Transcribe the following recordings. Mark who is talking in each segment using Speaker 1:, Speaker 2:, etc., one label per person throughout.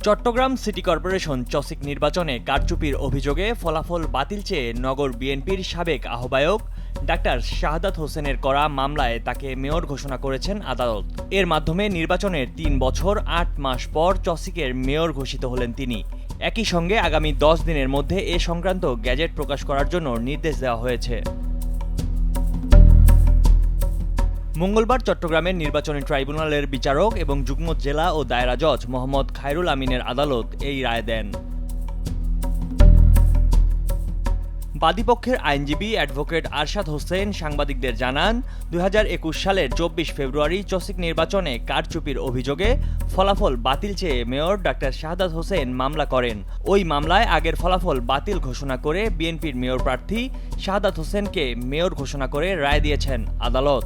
Speaker 1: Chittagong city corporation চসিক নির্বাচনে কারচুপির অভিযোগে ফলাফল বাতিল চেয়ে নগর বিএনপির সাবেক আহ্বায়ক ডাক্তার শাহাদাত হোসেনের করা মামলায় তাকে মেয়র ঘোষণা করেছেন আদালত। এর মাধ্যমে নির্বাচনের ৩ বছর ৮ মাস পর চসিকের মেয়র ঘোষিত হলেন তিনি। একই সঙ্গে আগামী ১০ দিনের মধ্যে এ সংক্রান্ত গ্যাজেট প্রকাশ করার জন্য নির্দেশ দেওয়া হয়েছে। মঙ্গলবার চট্টগ্রামের নির্বাচনী ট্রাইব্যুনালের বিচারক এবং যুগ্ম জেলা ও দায়রা জজ মোহাম্মদ খায়রুল আমিনের আদালত এই রায় দেন। বাদীপক্ষের আইনজীবী অ্যাডভোকেট আরশাদ হোসেন সাংবাদিকদের জানান, ২০২১ সালের ২৪ ফেব্রুয়ারি চসিক নির্বাচনে কারচুপির অভিযোগে ফলাফল বাতিল চেয়ে মেয়র ডাক্তার শাহাদাত হোসেন মামলা করেন। ওই মামলায় আগের ফলাফল বাতিল ঘোষণা করে বিএনপির মেয়র প্রার্থী শাহাদাত হোসেনকে মেয়র ঘোষণা করে রায় দিয়েছেন আদালত।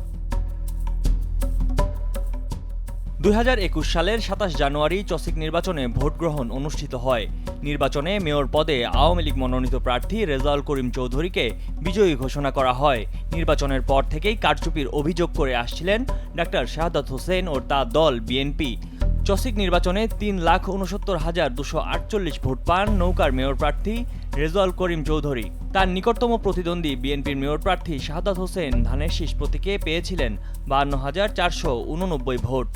Speaker 1: ২০২১ সালের ২৭ জানুয়ারি চসিক নির্বাচনে ভোট গ্রহণ অনুষ্ঠিত হয়। নির্বাচনে মেয়র পদে আওয়ামী লীগ মনোনীত প্রার্থী রেজাউল করিম চৌধুরীকে বিজয়ী ঘোষণা করা হয়। নির্বাচনের পর থেকেই কারচুপির অভিযোগ করে আসছিলেন ডাক্তার শাহাদাত হোসেন ও তার দল বিএনপি। চসিক নির্বাচনে ৩,৬৯,২৪৮ ভোট পান নৌকার মেয়র প্রার্থী রেজাউল করিম চৌধুরী। তার নিকটতম প্রতিদ্বন্দ্বী বিএনপির মেয়র প্রার্থী শাহাদাত হোসেন ধানের শীষ প্রতীকে পেয়েছিলেন ৫২,৪৮৯ ভোট।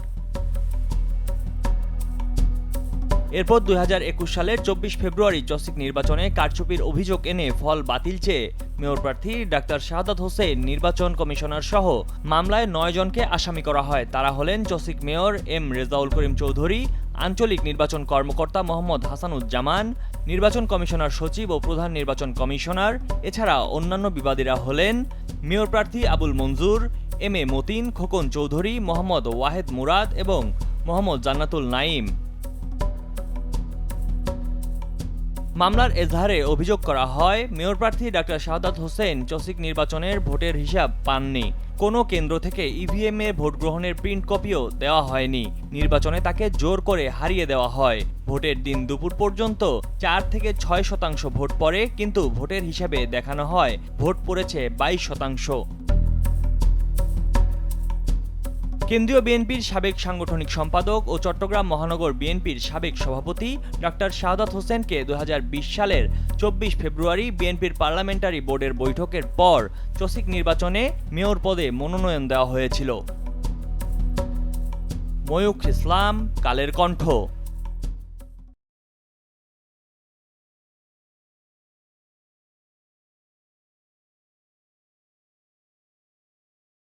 Speaker 1: এরপর ২০২১ সালের ২৪ ফেব্রুয়ারি চসিক নির্বাচনে কারচুপির অভিযোগ এনে ফল বাতিল চেয়ে মেয়র প্রার্থী ডাক্তার শাহাদাত হোসেন নির্বাচন কমিশনার সহ মামলায় ৯ জনকে আসামি করা হয়। তারা হলেন চসিক মেয়র এম রেজাউল করিম চৌধুরী, আঞ্চলিক নির্বাচন কর্মকর্তা মোহাম্মদ হাসানুজ্জামান, নির্বাচন কমিশনার সচিব ও প্রধান নির্বাচন কমিশনার। এছাড়া অন্যান্য বিবাদীরা হলেন মেয়র প্রার্থী আবুল মঞ্জুর, এম এ মতিন, খোকন চৌধুরী, মোহাম্মদ ওয়াহেদ মুরাদ এবং মোহাম্মদ জান্নাতুল নাইম। মামলার এজাহারে অভিযোগ করা হয়, মেয়র প্রার্থী ডাক্তার শাহাদাত হোসেন চসিক নির্বাচনের ভোটের হিসাব পাননি। কোনো কেন্দ্র থেকে ইভিএম এ ভোট গ্রহণের প্রিন্ট কপিও দেওয়া হয়নি। নির্বাচনে তাকে জোর করে হারিয়ে দেওয়া হয়। ভোটের দিন দুপুর পর্যন্ত ৪ থেকে ৬% ভোট পড়ে, কিন্তু ভোটের হিসাবে দেখানো হয় ভোট পড়েছে ২২%। কেন্দ্রীয় বিএনপির সাবেক সাংগঠনিক সম্পাদক ও চট্টগ্রাম মহানগর বিএনপির সাবেক সভাপতি ডাক্তার শাহাদাত হোসেনকে ২০২০ সালের ২৪ ফেব্রুয়ারি বিএনপির পার্লামেন্টারি বোর্ডের বৈঠকের পর চসিক নির্বাচনে মেয়র পদে মনোনয়ন দেওয়া হয়েছিল। ময়ূখ ইসলাম, কালের কণ্ঠ।